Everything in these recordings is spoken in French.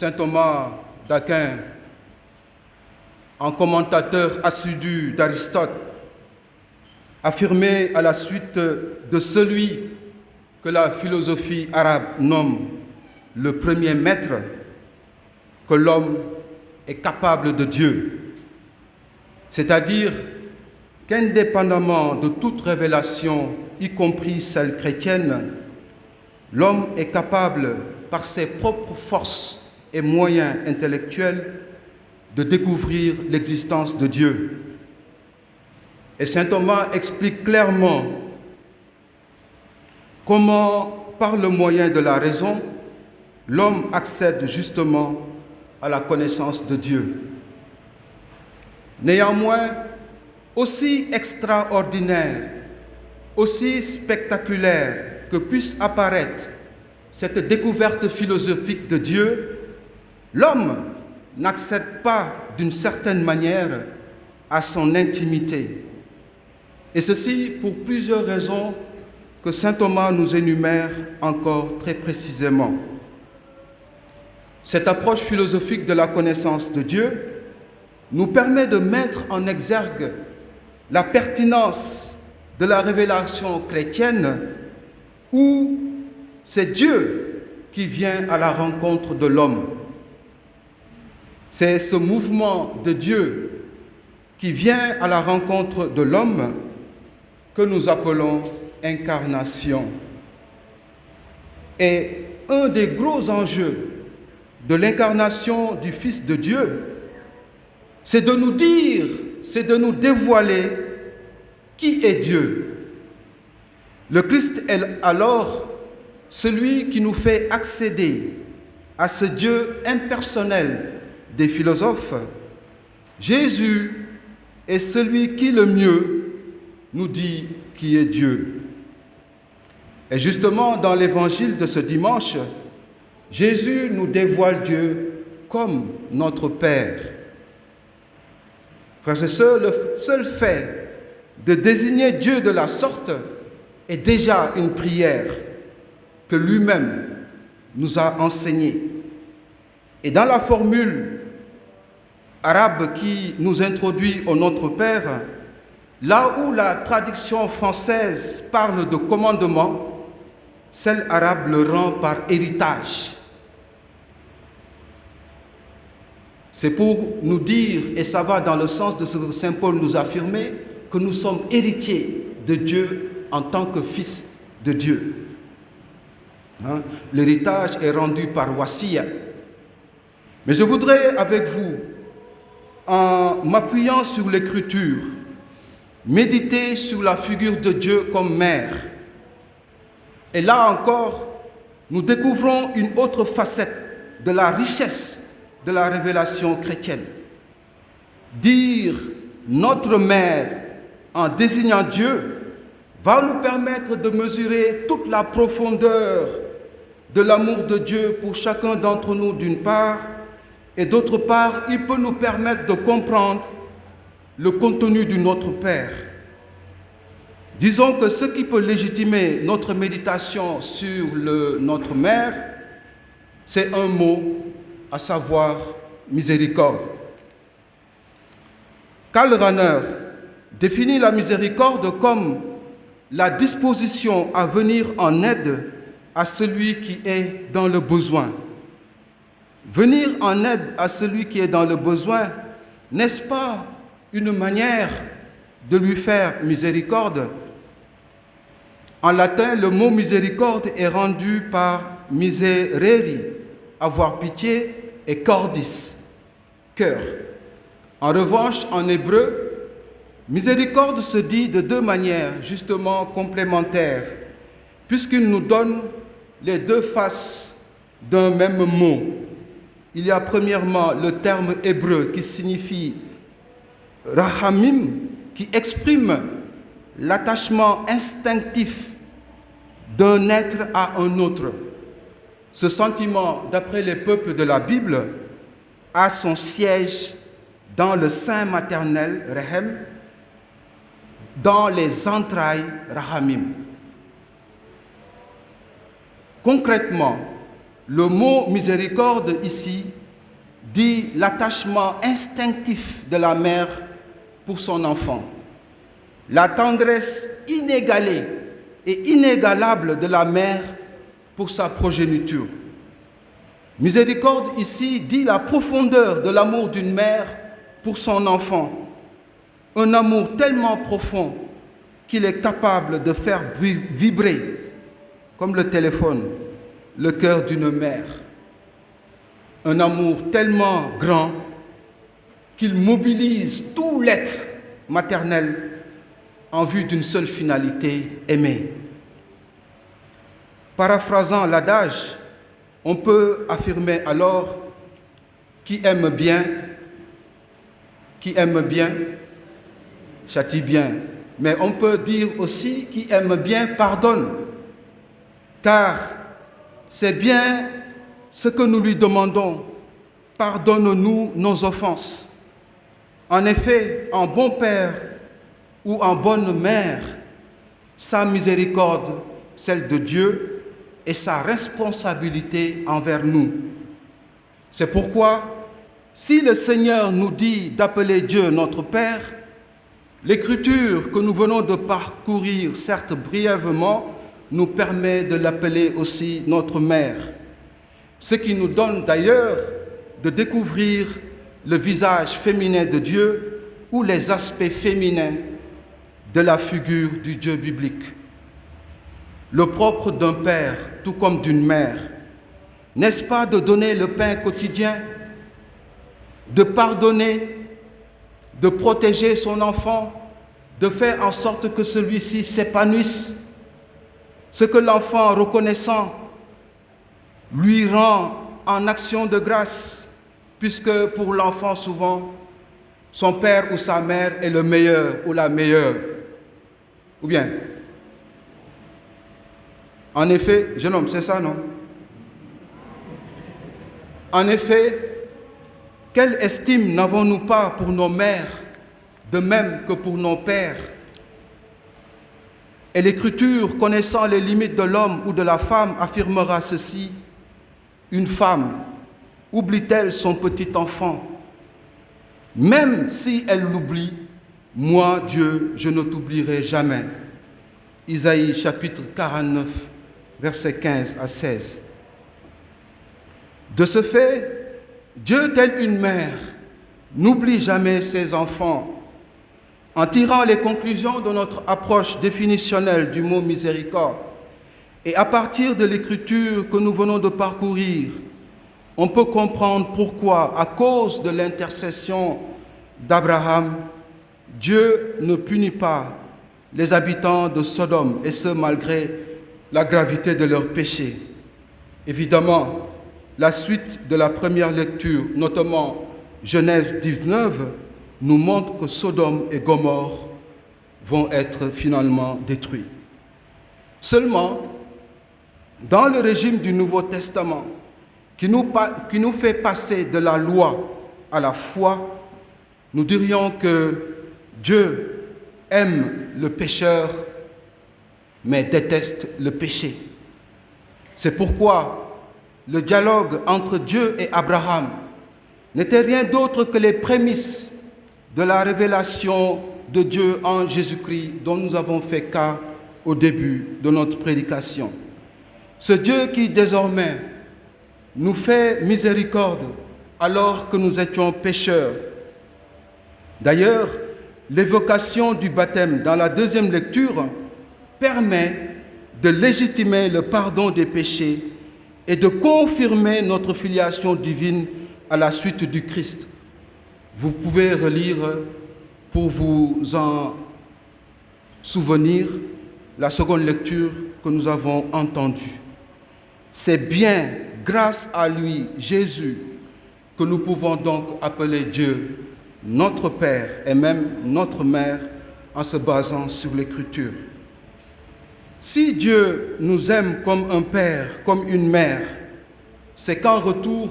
saint Thomas d'Aquin, un commentateur assidu d'Aristote, affirmait à la suite de celui que la philosophie arabe nomme le premier maître, que l'homme est capable de Dieu, c'est-à-dire qu'indépendamment de toute révélation, y compris celle chrétienne, l'homme est capable, par ses propres forces et moyens intellectuels, de découvrir l'existence de Dieu. Et saint Thomas explique clairement comment, par le moyen de la raison, l'homme accède justement à la connaissance de Dieu. Néanmoins, aussi extraordinaire, aussi spectaculaire que puisse apparaître cette découverte philosophique de Dieu, l'homme n'accède pas d'une certaine manière à son intimité. Et ceci pour plusieurs raisons que saint Thomas nous énumère encore très précisément. Cette approche philosophique de la connaissance de Dieu nous permet de mettre en exergue la pertinence de la révélation chrétienne où c'est Dieu qui vient à la rencontre de l'homme. C'est ce mouvement de Dieu qui vient à la rencontre de l'homme que nous appelons incarnation. Et un des gros enjeux de l'incarnation du Fils de Dieu, c'est de nous dire, c'est de nous dévoiler qui est Dieu. Le Christ est alors celui qui nous fait accéder à ce Dieu impersonnel des philosophes. Jésus est celui qui le mieux nous dit qui est Dieu. Et justement, dans l'évangile de ce dimanche, Jésus nous dévoile Dieu comme notre Père. Frères et sœurs, le seul fait de désigner Dieu de la sorte est déjà une prière que lui-même nous a enseignée. Et dans la formule arabe qui nous introduit au Notre Père, là où la traduction française parle de commandement, celle arabe le rend par héritage. C'est pour nous dire, et ça va dans le sens de ce que saint Paul nous a affirmé, que nous sommes héritiers de Dieu en tant que fils de Dieu. L'héritage est rendu par wasiya. Mais je voudrais avec vous, en m'appuyant sur l'écriture, méditer sur la figure de Dieu comme mère. Et là encore, nous découvrons une autre facette de la richesse de la révélation chrétienne. Dire notre mère en désignant Dieu va nous permettre de mesurer toute la profondeur de l'amour de Dieu pour chacun d'entre nous d'une part, et d'autre part, il peut nous permettre de comprendre le contenu du Notre Père. Disons que ce qui peut légitimer notre méditation sur notre Mère, c'est un mot, à savoir miséricorde. Karl Rahner définit la miséricorde comme la disposition à venir en aide à celui qui est dans le besoin. Venir en aide à celui qui est dans le besoin, n'est-ce pas une manière de lui faire miséricorde? En latin, le mot miséricorde est rendu par miserere, avoir pitié, et cordis, cœur. En revanche, en hébreu, miséricorde se dit de deux manières justement complémentaires, puisqu'il nous donne les deux faces d'un même mot. Il y a premièrement le terme hébreu qui signifie rahamim, qui exprime l'attachement instinctif d'un être à un autre. Ce sentiment, d'après les peuples de la Bible, a son siège dans le sein maternel, Rehem, dans les entrailles, Rahamim. Concrètement, le mot miséricorde ici dit l'attachement instinctif de la mère pour son enfant, la tendresse inégalée et inégalable de la mère pour sa progéniture. Miséricorde ici dit la profondeur de l'amour d'une mère pour son enfant, un amour tellement profond qu'il est capable de faire vibrer, comme le téléphone, le cœur d'une mère. Un amour tellement grand qu'il mobilise tout l'être maternel en vue d'une seule finalité, aimer. Paraphrasant l'adage, on peut affirmer alors qui aime bien, châtie bien. Mais on peut dire aussi qui aime bien pardonne, car c'est bien ce que nous lui demandons. Pardonne-nous nos offenses. En effet, en bon père ou en bonne mère, sa miséricorde, celle de Dieu, est sa responsabilité envers nous. C'est pourquoi, si le Seigneur nous dit d'appeler Dieu notre Père, l'Écriture que nous venons de parcourir, certes brièvement, nous permet de l'appeler aussi notre Mère, ce qui nous donne d'ailleurs de découvrir le visage féminin de Dieu ou les aspects féminins de la figure du Dieu biblique. Le propre d'un père, tout comme d'une mère, n'est-ce pas de donner le pain quotidien, de pardonner, de protéger son enfant, de faire en sorte que celui-ci s'épanouisse, ce que l'enfant reconnaissant lui rend en action de grâce, puisque pour l'enfant souvent, son père ou sa mère est le meilleur ou la meilleure. Ou bien, en effet, jeune homme, c'est ça, non? En effet, quelle estime n'avons-nous pas pour nos mères, de même que pour nos pères? Et l'Écriture, connaissant les limites de l'homme ou de la femme, affirmera ceci: une femme oublie-t-elle son petit enfant? Même si elle l'oublie, moi, Dieu, je ne t'oublierai jamais. Isaïe chapitre 49, versets 15 à 16. De ce fait, Dieu, tel une mère, n'oublie jamais ses enfants. En tirant les conclusions de notre approche définitionnelle du mot miséricorde, et à partir de l'écriture que nous venons de parcourir, on peut comprendre pourquoi, à cause de l'intercession d'Abraham, Dieu ne punit pas les habitants de Sodome, et ce malgré la gravité de leurs péchés. Évidemment, la suite de la première lecture, notamment Genèse 19, nous montre que Sodome et Gomorrhe vont être finalement détruits. Seulement, dans le régime du Nouveau Testament, qui nous fait passer de la loi à la foi, nous dirions que Dieu aime le pécheur, mais déteste le péché. C'est pourquoi le dialogue entre Dieu et Abraham n'était rien d'autre que les prémices de la révélation de Dieu en Jésus-Christ dont nous avons fait cas au début de notre prédication. Ce Dieu qui désormais nous fait miséricorde alors que nous étions pécheurs. D'ailleurs, l'évocation du baptême dans la deuxième lecture permet de légitimer le pardon des péchés et de confirmer notre filiation divine à la suite du Christ. Vous pouvez relire pour vous en souvenir la seconde lecture que nous avons entendue. C'est bien grâce à lui, Jésus, que nous pouvons donc appeler Dieu notre Père et même notre Mère en se basant sur l'Écriture. Si Dieu nous aime comme un père, comme une mère, c'est qu'en retour,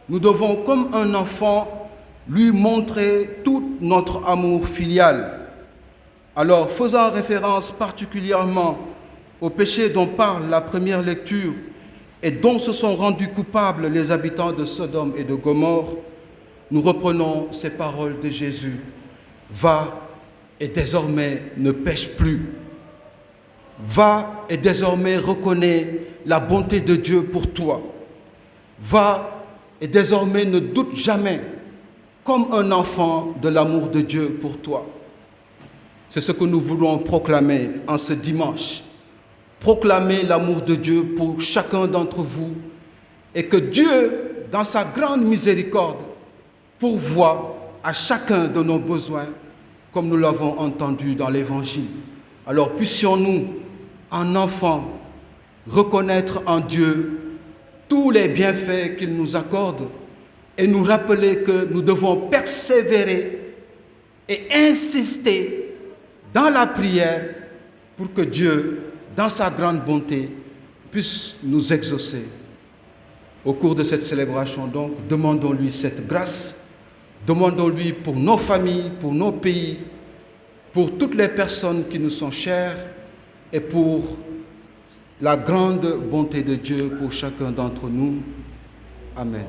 nous devons, comme un enfant, lui montrer tout notre amour filial. Alors, faisant référence particulièrement au péché dont parle la première lecture et dont se sont rendus coupables les habitants de Sodome et de Gomorrhe, nous reprenons ces paroles de Jésus. Va et désormais ne pêche plus. Va et désormais reconnais la bonté de Dieu pour toi. Va et désormais ne doute jamais, comme un enfant, de l'amour de Dieu pour toi. C'est ce que nous voulons proclamer en ce dimanche. Proclamer l'amour de Dieu pour chacun d'entre vous et que Dieu, dans sa grande miséricorde, pourvoie à chacun de nos besoins, comme nous l'avons entendu dans l'Évangile. Alors puissions-nous, en enfants, reconnaître en Dieu tous les bienfaits qu'il nous accorde et nous rappeler que nous devons persévérer et insister dans la prière pour que Dieu, dans sa grande bonté, puisse nous exaucer. Au cours de cette célébration, donc, demandons-lui cette grâce, demandons-lui pour nos familles, pour nos pays, pour toutes les personnes qui nous sont chères et pour la grande bonté de Dieu pour chacun d'entre nous. Amen.